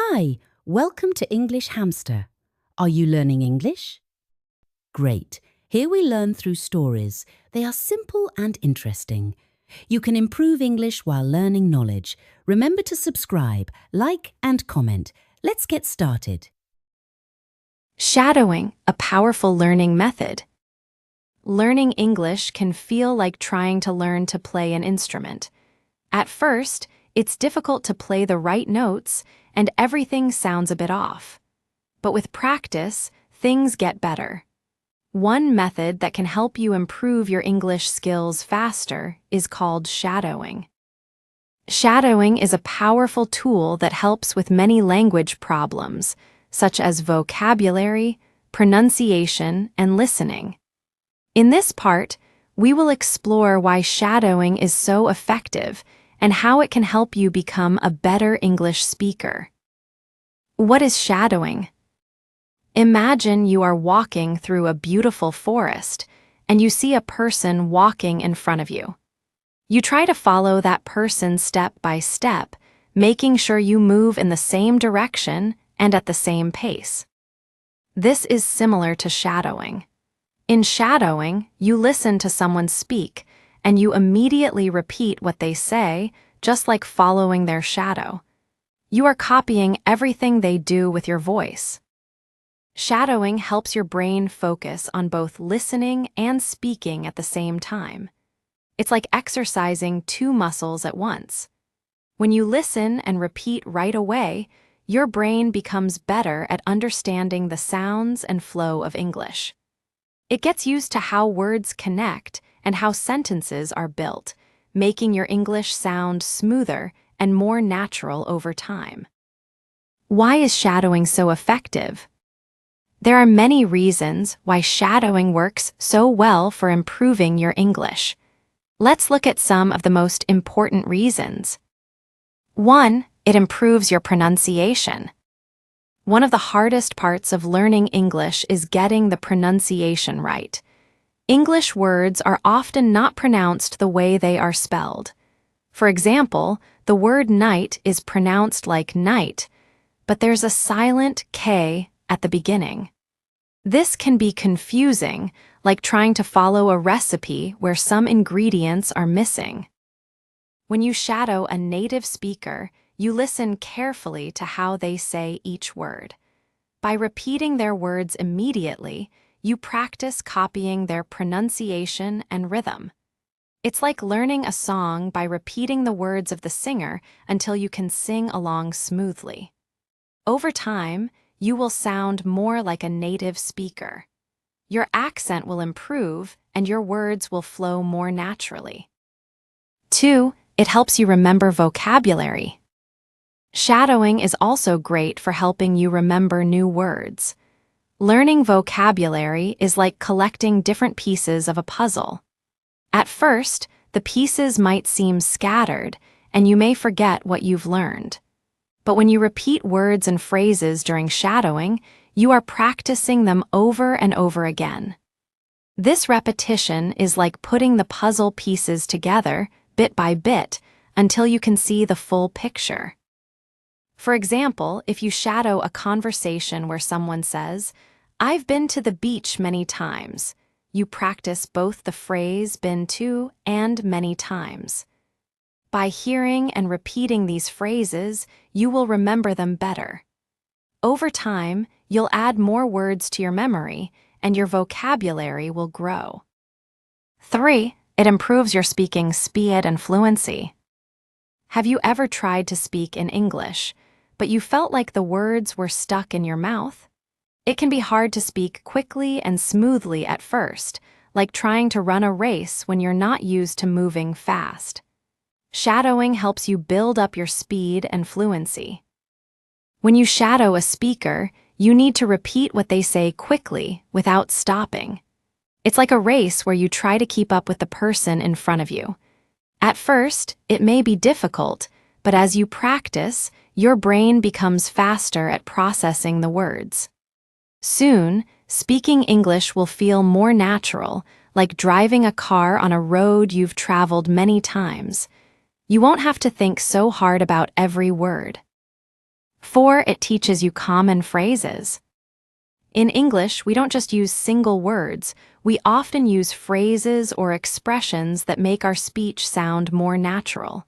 Hi, welcome to English Hamster. Are you learning English? Great. Here we learn through stories. They are simple and interesting. You can improve English while learning knowledge. Remember to subscribe, like and comment. Let's get started. Shadowing, a powerful learning method. Learning English can feel like trying to learn to play an instrument. At first, it's difficult to play the right notes and everything sounds a bit off. But with practice, things get better. One method that can help you improve your English skills faster is called shadowing. Shadowing is a powerful tool that helps with many language problems, such as vocabulary, pronunciation, and listening. In this part, we will explore why shadowing is so effective and how it can help you become a better English speaker. What is shadowing? Imagine you are walking through a beautiful forest and you see a person walking in front of you. You try to follow that person step by step, making sure you move in the same direction and at the same pace. This is similar to shadowing. In shadowing, you listen to someone speak, and you immediately repeat what they say, just like following their shadow. You are copying everything they do with your voice. Shadowing helps your brain focus on both listening and speaking at the same time. It's like exercising two muscles at once. When you listen and repeat right away, your brain becomes better at understanding the sounds and flow of English. It gets used to how words connect and how sentences are built, making your English sound smoother and more natural over time. Why is shadowing so effective? There are many reasons why shadowing works so well for improving your English. Let's look at some of the most important reasons. 1. It improves your pronunciation. One of the hardest parts of learning English is getting the pronunciation right. English words are often not pronounced the way they are spelled. For example, the word night is pronounced like night, but there's a silent K at the beginning. This can be confusing, like trying to follow a recipe where some ingredients are missing. When you shadow a native speaker, you listen carefully to how they say each word. By repeating their words immediately, you practice copying their pronunciation and rhythm. It's like learning a song by repeating the words of the singer until you can sing along smoothly. Over time, you will sound more like a native speaker. Your accent will improve and your words will flow more naturally. 2. It helps you remember vocabulary. Shadowing is also great for helping you remember new words. Learning vocabulary is like collecting different pieces of a puzzle. At first, the pieces might seem scattered, and you may forget what you've learned. But when you repeat words and phrases during shadowing, you are practicing them over and over again. This repetition is like putting the puzzle pieces together, bit by bit, until you can see the full picture. For example, if you shadow a conversation where someone says, "I've been to the beach many times," you practice both the phrase "been to" and "many times." By hearing and repeating these phrases, you will remember them better. Over time, you'll add more words to your memory, and your vocabulary will grow. 3. It improves your speaking speed and fluency. Have you ever tried to speak in English, but you felt like the words were stuck in your mouth? It can be hard to speak quickly and smoothly at first, like trying to run a race when you're not used to moving fast. Shadowing helps you build up your speed and fluency. When you shadow a speaker, you need to repeat what they say quickly without stopping. It's like a race where you try to keep up with the person in front of you. At first, it may be difficult, but as you practice, your brain becomes faster at processing the words. Soon, speaking English will feel more natural, like driving a car on a road you've traveled many times. You won't have to think so hard about every word. 4. It teaches you common phrases. In English, we don't just use single words, we often use phrases or expressions that make our speech sound more natural.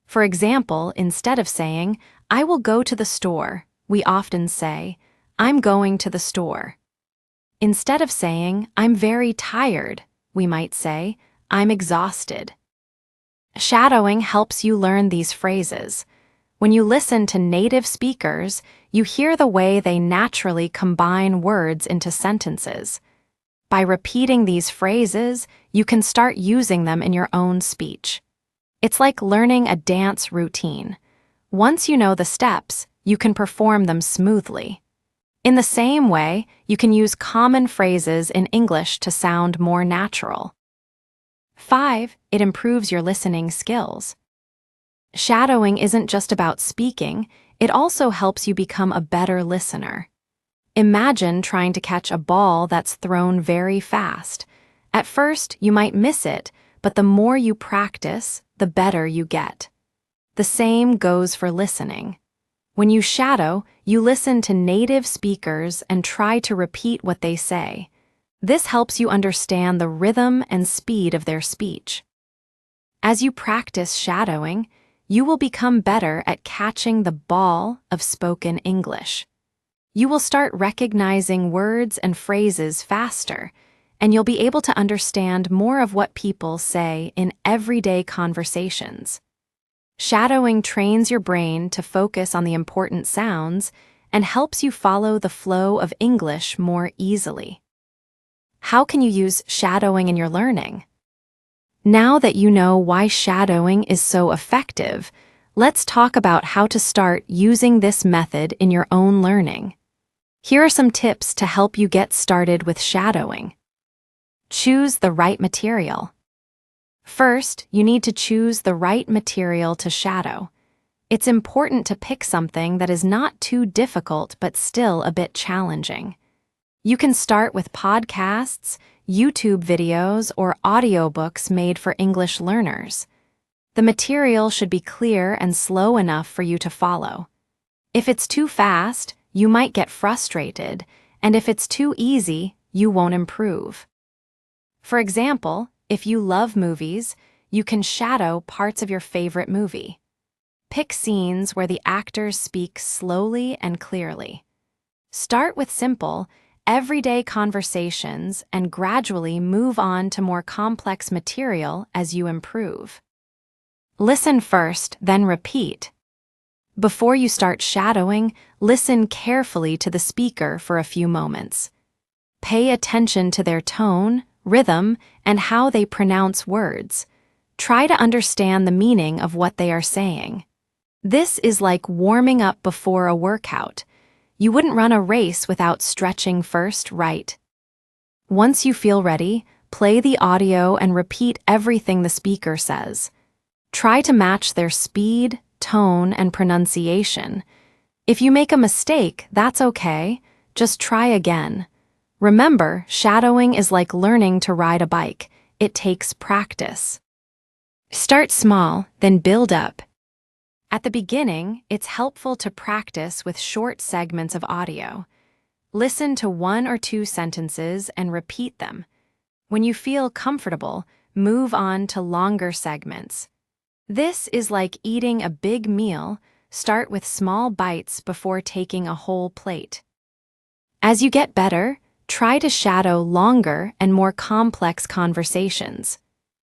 For example, instead of saying, "I will go to the store," we often say, "I'm going to the store." Instead of saying, "I'm very tired," we might say, "I'm exhausted." Shadowing helps you learn these phrases. When you listen to native speakers, you hear the way they naturally combine words into sentences. By repeating these phrases, you can start using them in your own speech. It's like learning a dance routine. Once you know the steps, you can perform them smoothly. In the same way, you can use common phrases in English to sound more natural. 5. It improves your listening skills. Shadowing isn't just about speaking, it also helps you become a better listener. Imagine trying to catch a ball that's thrown very fast. At first, you might miss it, but the more you practice, the better you get. The same goes for listening. When you shadow, you listen to native speakers and try to repeat what they say. This helps you understand the rhythm and speed of their speech. As you practice shadowing, you will become better at catching the ball of spoken English. You will start recognizing words and phrases faster, and you'll be able to understand more of what people say in everyday conversations. Shadowing trains your brain to focus on the important sounds and helps you follow the flow of English more easily. How can you use shadowing in your learning? Now that you know why shadowing is so effective, let's talk about how to start using this method in your own learning. Here are some tips to help you get started with shadowing. Choose the right material. First, you need to choose the right material to shadow. It's important to pick something that is not too difficult but still a bit challenging. You can start with podcasts, YouTube videos, or audiobooks made for English learners. The material should be clear and slow enough for you to follow. If it's too fast, you might get frustrated, and if it's too easy, you won't improve. For example, if you love movies, you can shadow parts of your favorite movie. Pick scenes where the actors speak slowly and clearly. Start with simple, everyday conversations and gradually move on to more complex material as you improve. Listen first, then repeat. Before you start shadowing, listen carefully to the speaker for a few moments. Pay attention to their tone, rhythm, and how they pronounce words. Try to understand the meaning of what they are saying. This is like warming up before a workout. You wouldn't run a race without stretching first, right? Once you feel ready, play the audio and repeat everything the speaker says. Try to match their speed, tone, and pronunciation. If you make a mistake, that's okay. Just try again. Remember, shadowing is like learning to ride a bike. It takes practice. Start small, then build up. At the beginning, it's helpful to practice with short segments of audio. Listen to 1 or 2 sentences and repeat them. When you feel comfortable, move on to longer segments. This is like eating a big meal. Start with small bites before taking a whole plate. As you get better, try to shadow longer and more complex conversations.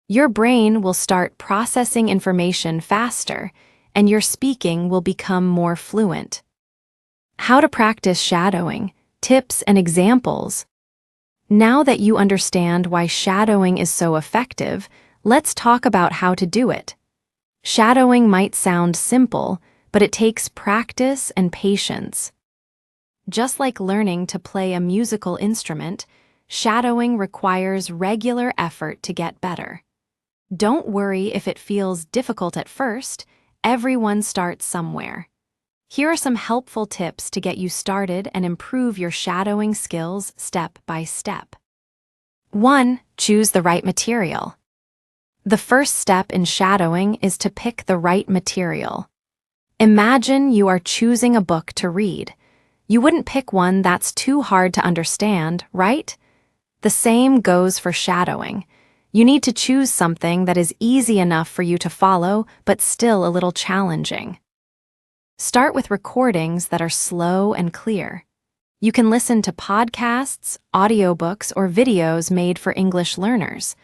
Your brain will start processing information faster, and your speaking will become more fluent. How to practice shadowing, tips and examples. Now that you understand why shadowing is so effective, let's talk about how to do it. Shadowing might sound simple, but it takes practice and patience. Just like learning to play a musical instrument, shadowing requires regular effort to get better. Don't worry if it feels difficult at first. Everyone starts somewhere. Here are some helpful tips to get you started and improve your shadowing skills step by step. 1. Choose the right material. The first step in shadowing is to pick the right material. Imagine you are choosing a book to read. You wouldn't pick one that's too hard to understand, right? The same goes for shadowing. You need to choose something that is easy enough for you to follow, but still a little challenging. Start with recordings that are slow and clear. You can listen to podcasts, audiobooks, or videos made for English learners.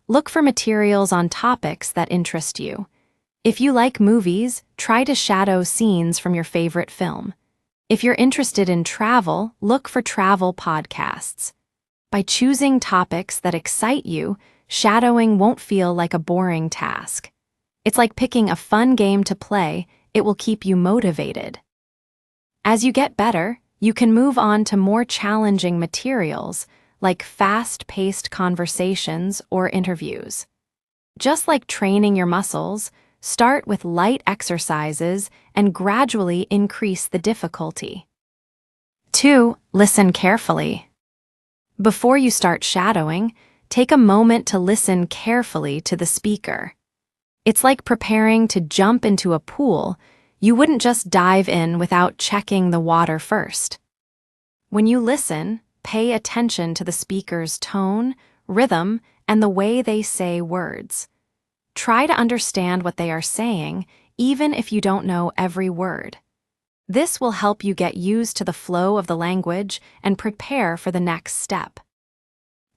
Look for materials on topics that interest you. If you like movies, try to shadow scenes from your favorite film. If you're interested in travel, look for travel podcasts. By choosing topics that excite you, shadowing won't feel like a boring task. It's like picking a fun game to play. It will keep you motivated. As you get better, you can move on to more challenging materials, like fast-paced conversations or interviews. Just like training your muscles, start with light exercises and gradually increase the difficulty. 2. Listen carefully. Before you start shadowing, take a moment to listen carefully to the speaker. It's like preparing to jump into a pool. You wouldn't just dive in without checking the water first. When you listen, pay attention to the speaker's tone, rhythm, and the way they say words. Try to understand what they are saying, even if you don't know every word. This will help you get used to the flow of the language and prepare for the next step.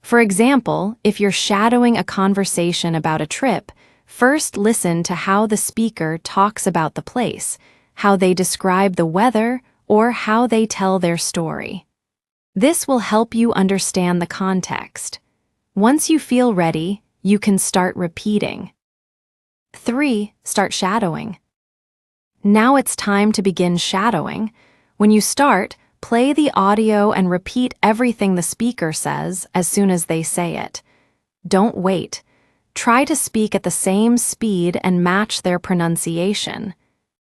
For example, if you're shadowing a conversation about a trip, first listen to how the speaker talks about the place, how they describe the weather, or how they tell their story. This will help you understand the context. Once you feel ready, you can start repeating. 3. Start shadowing. Now it's time to begin shadowing. When you start, play the audio and repeat everything the speaker says as soon as they say it. Don't wait. Try to speak at the same speed and match their pronunciation.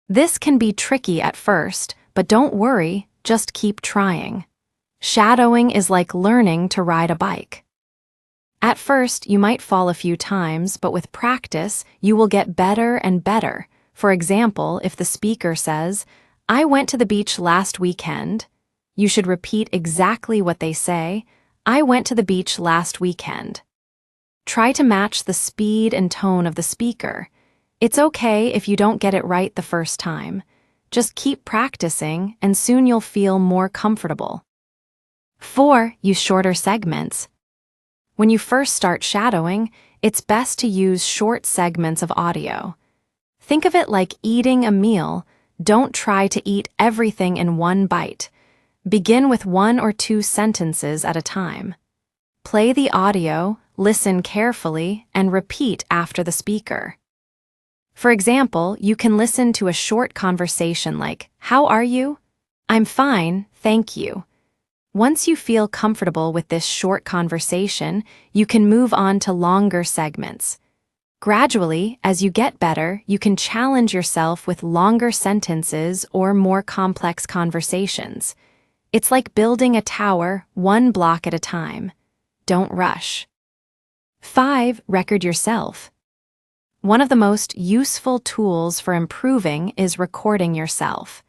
This can be tricky at first, but don't worry, just keep trying. Shadowing is like learning to ride a bike. At first, you might fall a few times, but with practice, you will get better and better. For example, if the speaker says, "I went to the beach last weekend," you should repeat exactly what they say, "I went to the beach last weekend." Try to match the speed and tone of the speaker. It's okay if you don't get it right the first time. Just keep practicing, and soon you'll feel more comfortable. 4. Use shorter segments. When you first start shadowing, it's best to use short segments of audio. Think of it like eating a meal. Don't try to eat everything in one bite. Begin with 1 or 2 sentences at a time. Play the audio, listen carefully, and repeat after the speaker. For example, you can listen to a short conversation like, "How are you?" "I'm fine, thank you." Once you feel comfortable with this short conversation, you can move on to longer segments. Gradually, as you get better, you can challenge yourself with longer sentences or more complex conversations. It's like building a tower, 1 block at a time. Don't rush. 5. Record yourself. One of the most useful tools for improving is recording yourself.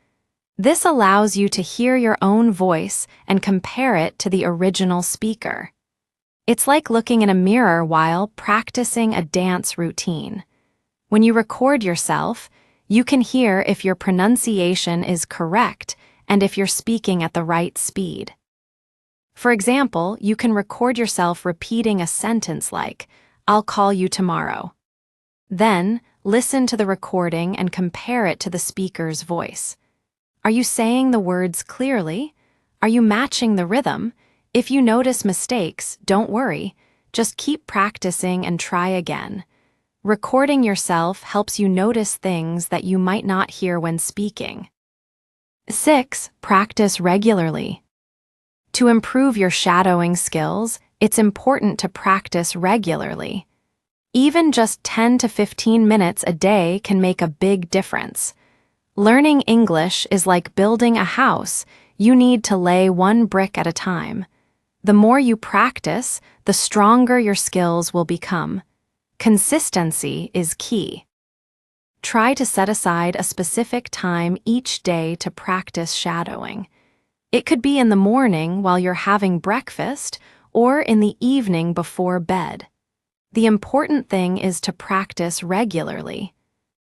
This allows you to hear your own voice and compare it to the original speaker. It's like looking in a mirror while practicing a dance routine. When you record yourself, you can hear if your pronunciation is correct and if you're speaking at the right speed. For example, you can record yourself repeating a sentence like, "I'll call you tomorrow." Then, listen to the recording and compare it to the speaker's voice. Are you saying the words clearly? Are you matching the rhythm? If you notice mistakes, don't worry. Just keep practicing and try again. Recording yourself helps you notice things that you might not hear when speaking. 6. Practice regularly. To improve your shadowing skills, it's important to practice regularly. Even just 10 to 15 minutes a day can make a big difference. Learning English is like building a house. You need to lay 1 brick at a time. The more you practice, the stronger your skills will become. Consistency is key. Try to set aside a specific time each day to practice shadowing. It could be in the morning while you're having breakfast or in the evening before bed. The important thing is to practice regularly.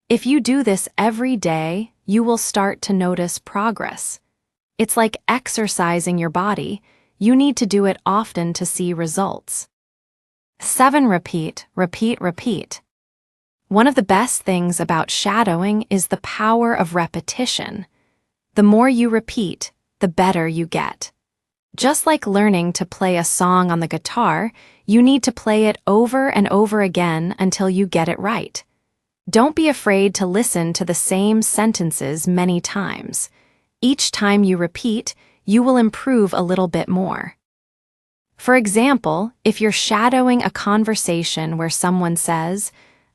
If you do this every day, you will start to notice progress. It's like exercising your body. You need to do it often to see results. 7. Repeat, repeat, repeat. One of the best things about shadowing is the power of repetition. The more you repeat, the better you get. Just like learning to play a song on the guitar, you need to play it over and over again until you get it right. Don't be afraid to listen to the same sentences many times. Each time you repeat, you will improve a little bit more. For example, if you're shadowing a conversation where someone says,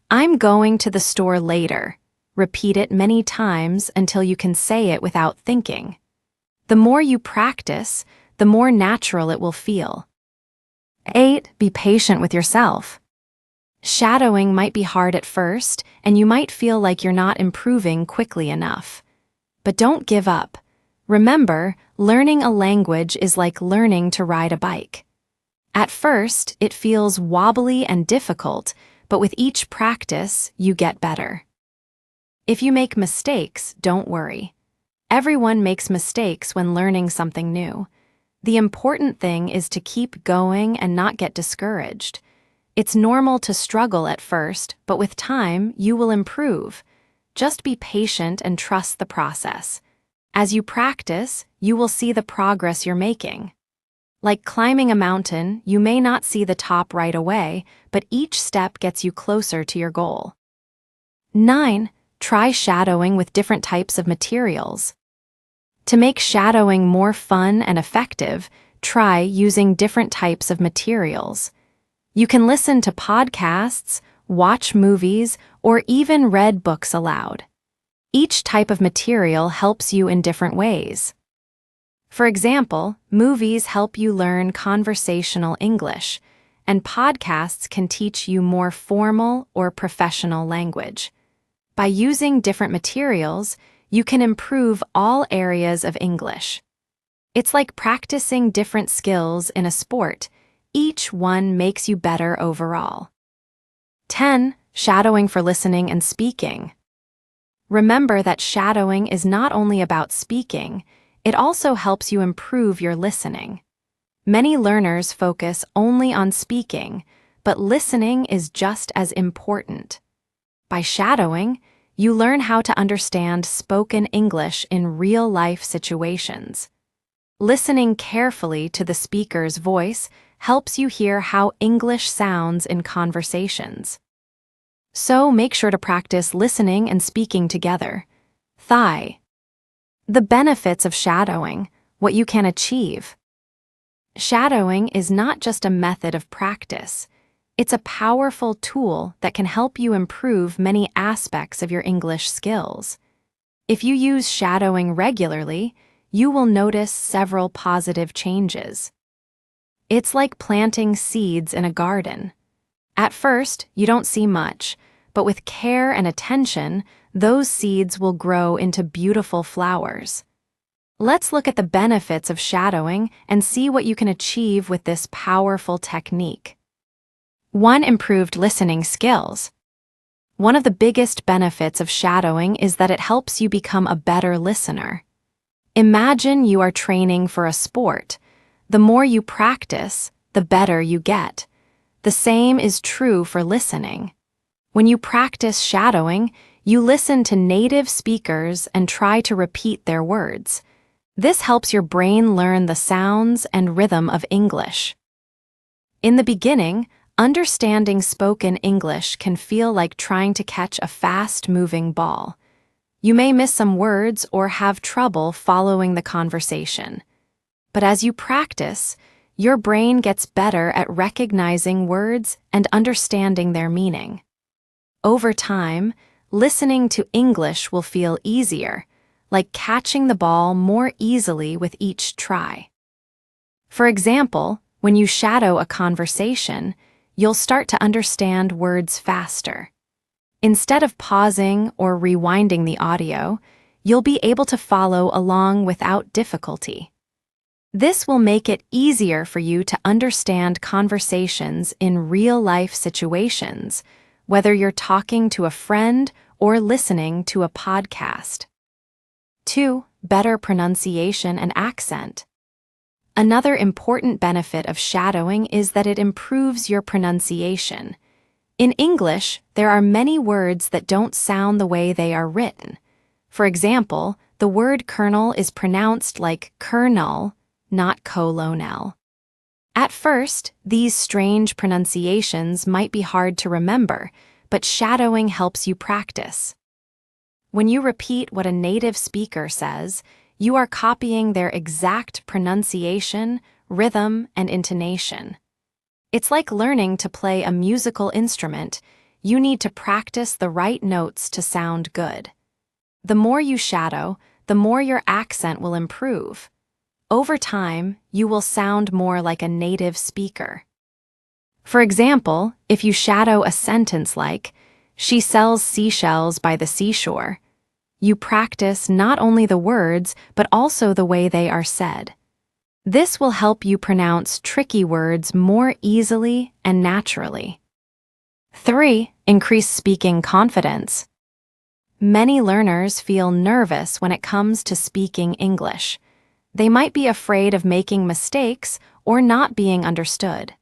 "I'm going to the store later," repeat it many times until you can say it without thinking. The more you practice, the more natural it will feel. 8. Be patient with yourself. Shadowing might be hard at first, and you might feel like you're not improving quickly enough. But don't give up. Remember, learning a language is like learning to ride a bike. At first, it feels wobbly and difficult, but with each practice, you get better. If you make mistakes, don't worry. Everyone makes mistakes when learning something new. The important thing is to keep going and not get discouraged. It's normal to struggle at first, but with time, you will improve. Just be patient and trust the process. As you practice, you will see the progress you're making. Like climbing a mountain, you may not see the top right away, but each step gets you closer to your goal. 9. Try shadowing with different types of materials. To make shadowing more fun and effective, try using different types of materials. You can listen to podcasts, watch movies, or even read books aloud. Each type of material helps you in different ways. For example, movies help you learn conversational English, and podcasts can teach you more formal or professional language. By using different materials, you can improve all areas of English. It's like practicing different skills in a sport. Each one makes you better overall. 10. Shadowing for listening and speaking. Remember that shadowing is not only about speaking, it also helps you improve your listening. Many learners focus only on speaking, but listening is just as important. By shadowing, you learn how to understand spoken English in real-life situations. Listening carefully to the speaker's voice helps you hear how English sounds in conversations. So make sure to practice listening and speaking together. The benefits of shadowing, what you can achieve. Shadowing is not just a method of practice. It's a powerful tool that can help you improve many aspects of your English skills. If you use shadowing regularly, you will notice several positive changes. It's like planting seeds in a garden. At first, you don't see much, but with care and attention, those seeds will grow into beautiful flowers. Let's look at the benefits of shadowing and see what you can achieve with this powerful technique. 1. Improved listening skills. One of the biggest benefits of shadowing is that it helps you become a better listener. Imagine you are training for a sport. The more you practice, the better you get. The same is true for listening. When you practice shadowing, you listen to native speakers and try to repeat their words. This helps your brain learn the sounds and rhythm of English. In the beginning, understanding spoken English can feel like trying to catch a fast-moving ball. You may miss some words or have trouble following the conversation. But as you practice, your brain gets better at recognizing words and understanding their meaning. Over time, listening to English will feel easier, like catching the ball more easily with each try. For example, when you shadow a conversation, you'll start to understand words faster. Instead of pausing or rewinding the audio, you'll be able to follow along without difficulty. This will make it easier for you to understand conversations in real-life situations, whether you're talking to a friend or listening to a podcast. 2. Better pronunciation and accent. Another important benefit of shadowing is that it improves your pronunciation. In English, there are many words that don't sound the way they are written. For example, the word kernel is pronounced like kernel, not colonel. At first, these strange pronunciations might be hard to remember, but shadowing helps you practice. When you repeat what a native speaker says, you are copying their exact pronunciation, rhythm, and intonation. It's like learning to play a musical instrument. You need to practice the right notes to sound good. The more you shadow, the more your accent will improve. Over time, you will sound more like a native speaker. For example, if you shadow a sentence like, "She sells seashells by the seashore," you practice not only the words, but also the way they are said. This will help you pronounce tricky words more easily and naturally. 3. Increase speaking confidence. Many learners feel nervous when it comes to speaking English. They might be afraid of making mistakes or not being understood.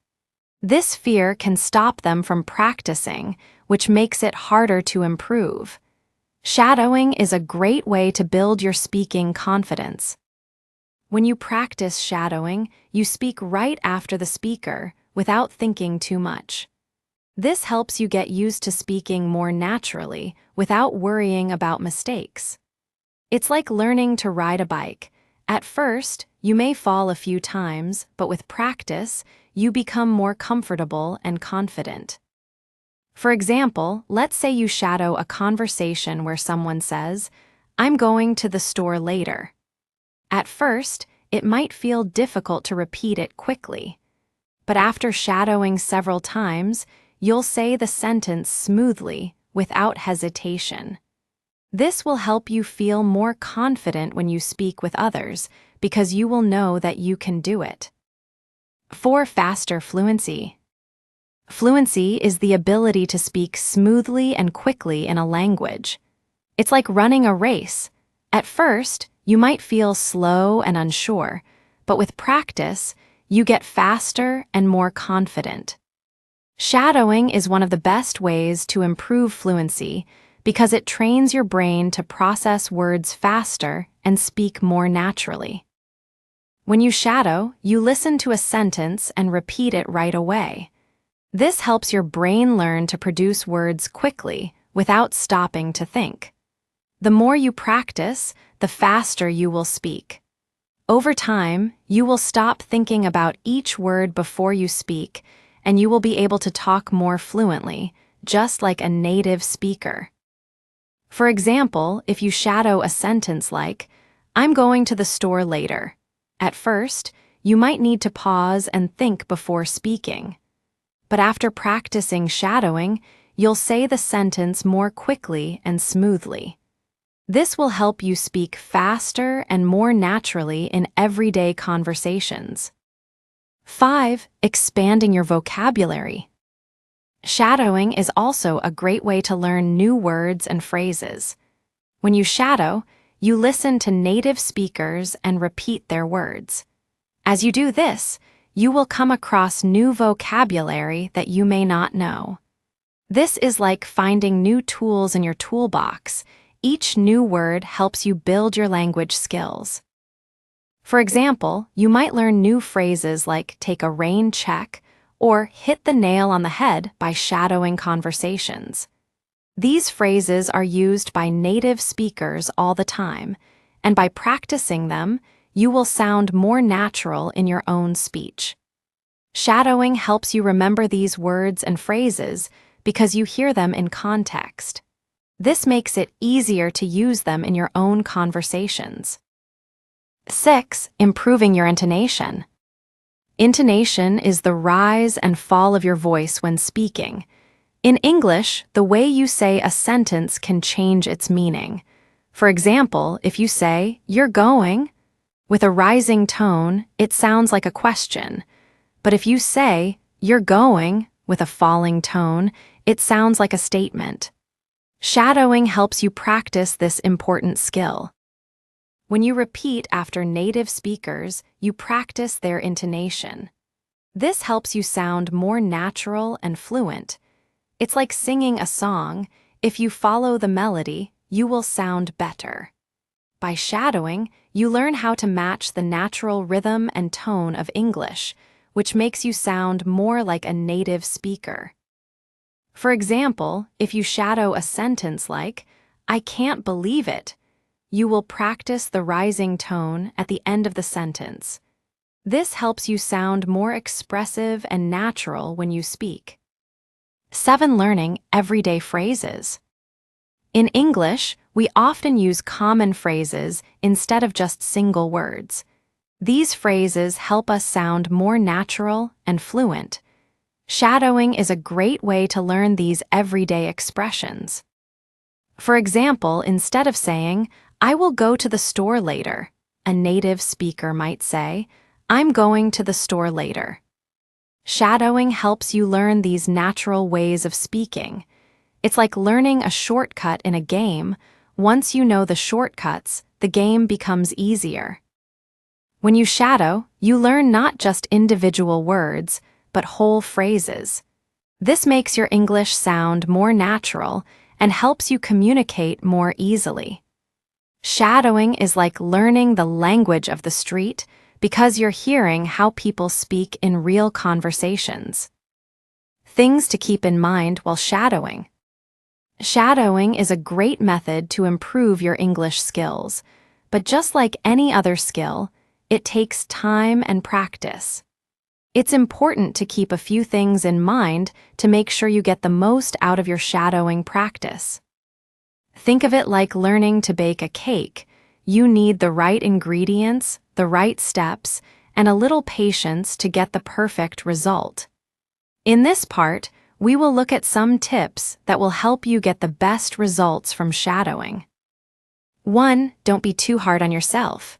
This fear can stop them from practicing, which makes it harder to improve. Shadowing is a great way to build your speaking confidence. When you practice shadowing, you speak right after the speaker without thinking too much. This helps you get used to speaking more naturally without worrying about mistakes. It's like learning to ride a bike. At first, you may fall a few times, but with practice, you become more comfortable and confident. For example, let's say you shadow a conversation where someone says, "I'm going to the store later." At first, it might feel difficult to repeat it quickly. But after shadowing several times, you'll say the sentence smoothly, without hesitation. This will help you feel more confident when you speak with others, because you will know that you can do it. 4. Faster fluency. Fluency is the ability to speak smoothly and quickly in a language. It's like running a race. At first, you might feel slow and unsure, but with practice, you get faster and more confident. Shadowing is one of the best ways to improve fluency because it trains your brain to process words faster and speak more naturally. When you shadow, you listen to a sentence and repeat it right away. This helps your brain learn to produce words quickly without stopping to think. The more you practice, the faster you will speak. Over time, you will stop thinking about each word before you speak, and you will be able to talk more fluently, just like a native speaker. For example, if you shadow a sentence like, "I'm going to the store later." At first, you might need to pause and think before speaking. But after practicing shadowing, you'll say the sentence more quickly and smoothly. This will help you speak faster and more naturally in everyday conversations. 5. Expanding your vocabulary. Shadowing is also a great way to learn new words and phrases. When you shadow, you listen to native speakers and repeat their words. As you do this, you will come across new vocabulary that you may not know. This is like finding new tools in your toolbox. Each new word helps you build your language skills. For example, you might learn new phrases like take a rain check or hit the nail on the head by shadowing conversations. These phrases are used by native speakers all the time, and by practicing them, you will sound more natural in your own speech. Shadowing helps you remember these words and phrases because you hear them in context. This makes it easier to use them in your own conversations. 6. Improving your intonation. Intonation is the rise and fall of your voice when speaking. In English, the way you say a sentence can change its meaning. For example, if you say, "You're going," with a rising tone, it sounds like a question. But if you say, "You're going," with a falling tone, it sounds like a statement. Shadowing helps you practice this important skill. When you repeat after native speakers, you practice their intonation. This helps you sound more natural and fluent. It's like singing a song. If you follow the melody, you will sound better. By shadowing, you learn how to match the natural rhythm and tone of English, which makes you sound more like a native speaker. For example, if you shadow a sentence like, "I can't believe it," you will practice the rising tone at the end of the sentence. This helps you sound more expressive and natural when you speak. 7. Learning everyday phrases. In English, we often use common phrases instead of just single words. These phrases help us sound more natural and fluent. Shadowing is a great way to learn these everyday expressions. For example, instead of saying, "I will go to the store later," a native speaker might say, "I'm going to the store later." Shadowing helps you learn these natural ways of speaking. It's like learning a shortcut in a game. Once you know the shortcuts, the game becomes easier. When you shadow, you learn not just individual words, but whole phrases. This makes your English sound more natural and helps you communicate more easily. Shadowing is like learning the language of the street because you're hearing how people speak in real conversations. Things to keep in mind while shadowing. Shadowing is a great method to improve your English skills, but just like any other skill, it takes time and practice. It's important to keep a few things in mind to make sure you get the most out of your shadowing practice. Think of it like learning to bake a cake. You need the right ingredients, the right steps, and a little patience to get the perfect result. In this part, we will look at some tips that will help you get the best results from shadowing. 1. Don't be too hard on yourself.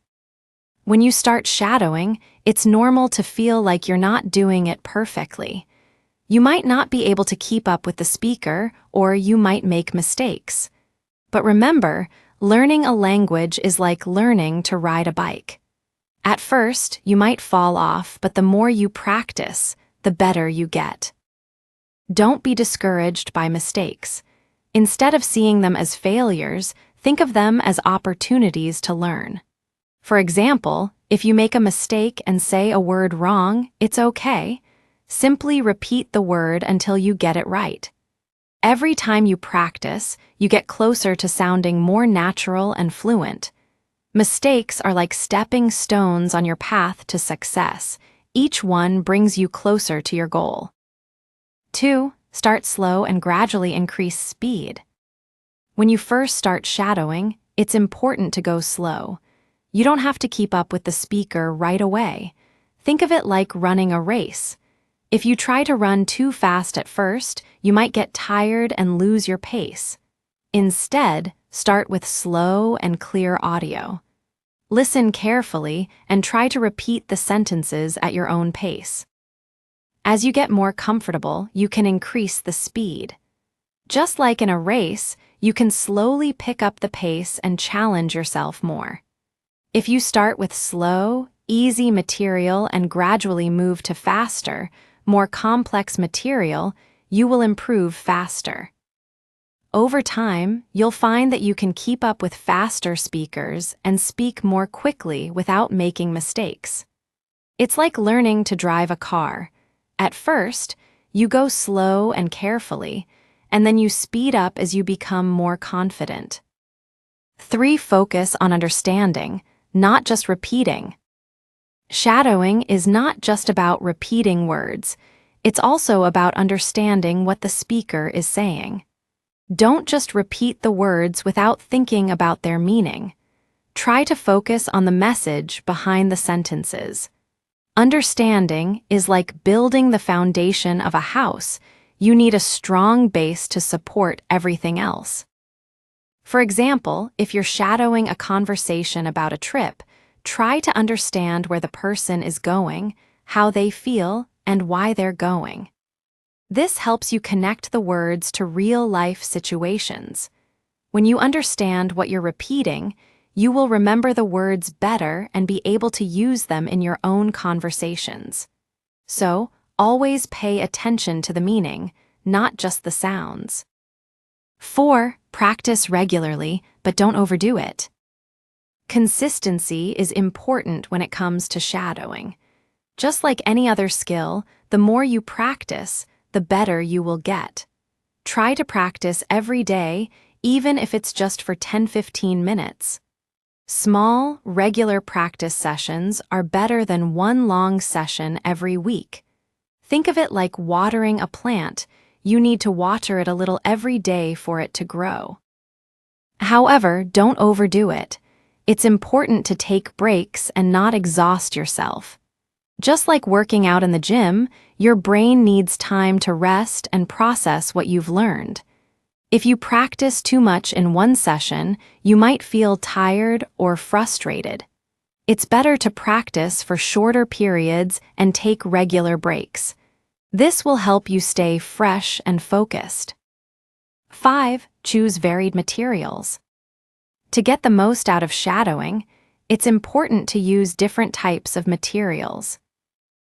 When you start shadowing, it's normal to feel like you're not doing it perfectly. You might not be able to keep up with the speaker, or you might make mistakes. But remember, learning a language is like learning to ride a bike. At first, you might fall off, but the more you practice, the better you get. Don't be discouraged by mistakes. Instead of seeing them as failures, think of them as opportunities to learn. For example, if you make a mistake and say a word wrong, it's okay. Simply repeat the word until you get it right. Every time you practice, you get closer to sounding more natural and fluent. Mistakes are like stepping stones on your path to success. Each one brings you closer to your goal. 2. Start slow and gradually increase speed. When you first start shadowing, it's important to go slow. You don't have to keep up with the speaker right away. Think of it like running a race. If you try to run too fast at first, you might get tired and lose your pace. Instead, start with slow and clear audio. Listen carefully and try to repeat the sentences at your own pace. As you get more comfortable, you can increase the speed. Just like in a race, you can slowly pick up the pace and challenge yourself more. If you start with slow, easy material and gradually move to faster, more complex material, you will improve faster. Over time, you'll find that you can keep up with faster speakers and speak more quickly without making mistakes. It's like learning to drive a car. At first, you go slow and carefully, and then you speed up as you become more confident. 3. Focus on understanding, not just repeating. Shadowing is not just about repeating words. It's also about understanding what the speaker is saying. Don't just repeat the words without thinking about their meaning. Try to focus on the message behind the sentences. Understanding is like building the foundation of a house. you need a strong base to support everything else. For example, if you're shadowing a conversation about a trip, try to understand where the person is going, how they feel, and why they're going. This helps you connect the words to real-life situations. When you understand what you're repeating, you will remember the words better and be able to use them in your own conversations. So, always pay attention to the meaning, not just the sounds. 4. Practice regularly, but don't overdo it. Consistency is important when it comes to shadowing. Just like any other skill, the more you practice, the better you will get. Try to practice every day, even if it's just for 10-15 minutes. Small, regular practice sessions are better than one long session every week. Think of it like watering a plant. You need to water it a little every day for it to grow. However, don't overdo it. It's important to take breaks and not exhaust yourself. Just like working out in the gym, your brain needs time to rest and process what you've learned. If you practice too much in one session, you might feel tired or frustrated. It's better to practice for shorter periods and take regular breaks. This will help you stay fresh and focused. 5. Choose varied materials. To get the most out of shadowing, it's important to use different types of materials.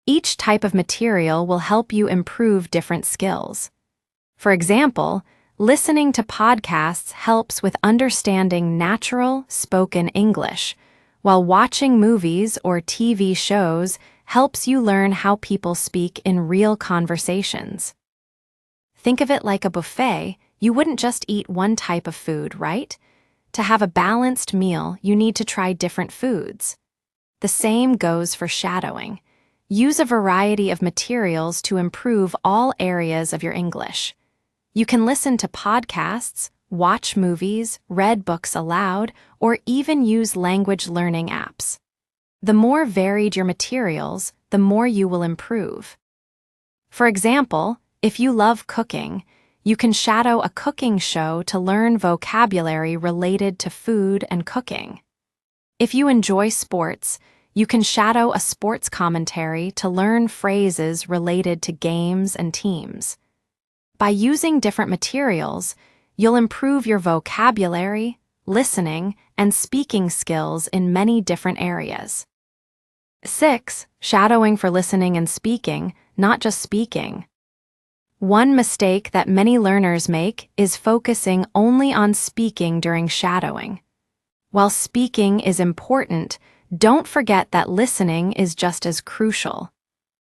Each type of material will help you improve different skills. For example, listening to podcasts helps with understanding natural, spoken English, while watching movies or TV shows helps you learn how people speak in real conversations. Think of it like a buffet. You wouldn't just eat one type of food, right? To have a balanced meal, you need to try different foods. The same goes for shadowing. Use a variety of materials to improve all areas of your English. You can listen to podcasts, watch movies, read books aloud, or even use language learning apps. The more varied your materials, the more you will improve. For example, if you love cooking, you can shadow a cooking show to learn vocabulary related to food and cooking. If you enjoy sports, you can shadow a sports commentary to learn phrases related to games and teams. By using different materials, you'll improve your vocabulary, listening, and speaking skills in many different areas. 6. Shadowing for listening and speaking, not just speaking. One mistake that many learners make is focusing only on speaking during shadowing. While speaking is important, don't forget that listening is just as crucial.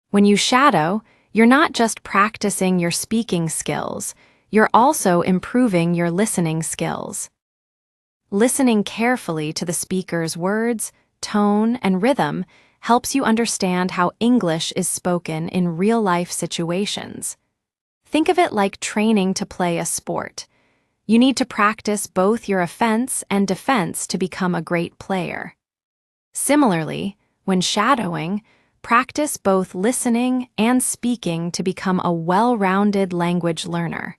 When you shadow, you're not just practicing your speaking skills, you're also improving your listening skills. Listening carefully to the speaker's words, tone, and rhythm helps you understand how English is spoken in real-life situations. Think of it like training to play a sport. You need to practice both your offense and defense to become a great player. Similarly, when shadowing, practice both listening and speaking to become a well-rounded language learner.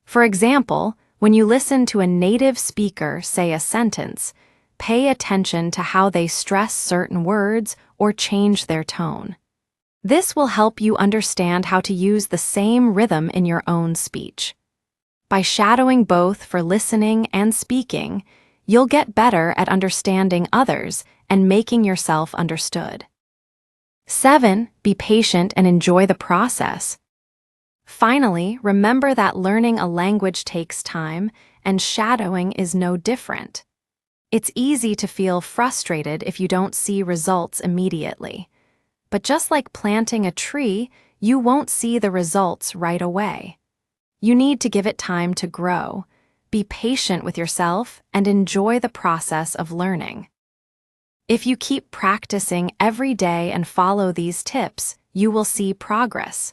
For example, when you listen to a native speaker say a sentence, pay attention to how they stress certain words or change their tone. This will help you understand how to use the same rhythm in your own speech. By shadowing both for listening and speaking, you'll get better at understanding others and making yourself understood. 7. Be patient and enjoy the process. Finally, remember that learning a language takes time, and shadowing is no different. It's easy to feel frustrated if you don't see results immediately. But just like planting a tree, you won't see the results right away. You need to give it time to grow, be patient with yourself, and enjoy the process of learning. If you keep practicing every day and follow these tips, you will see progress.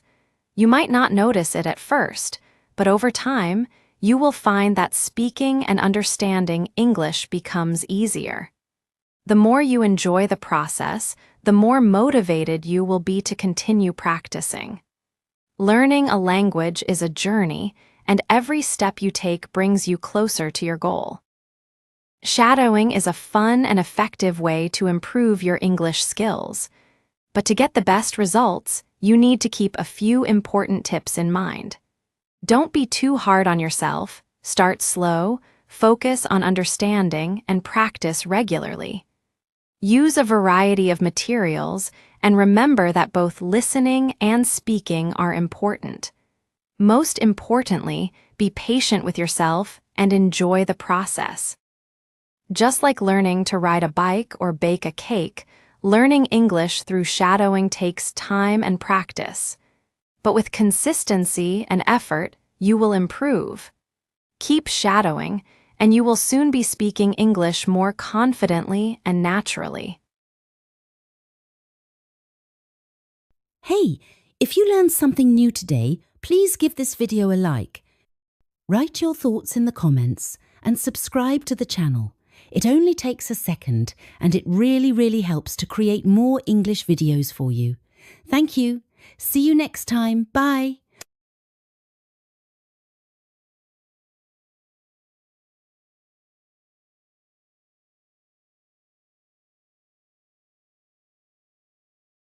You might not notice it at first, but over time, you will find that speaking and understanding English becomes easier. The more you enjoy the process, the more motivated you will be to continue practicing. Learning a language is a journey, and every step you take brings you closer to your goal. Shadowing is a fun and effective way to improve your English skills. But to get the best results, you need to keep a few important tips in mind. Don't be too hard on yourself, start slow, focus on understanding, and practice regularly. Use a variety of materials, and remember that both listening and speaking are important. Most importantly, be patient with yourself and enjoy the process. Just like learning to ride a bike or bake a cake, learning English through shadowing takes time and practice. But with consistency and effort, you will improve. Keep shadowing, and you will soon be speaking English more confidently and naturally. Hey, if you learned something new today, please give this video a like. Write your thoughts in the comments and subscribe to the channel. It only takes a second, and it really helps to create more English videos for you. Thank you. See you next time. Bye.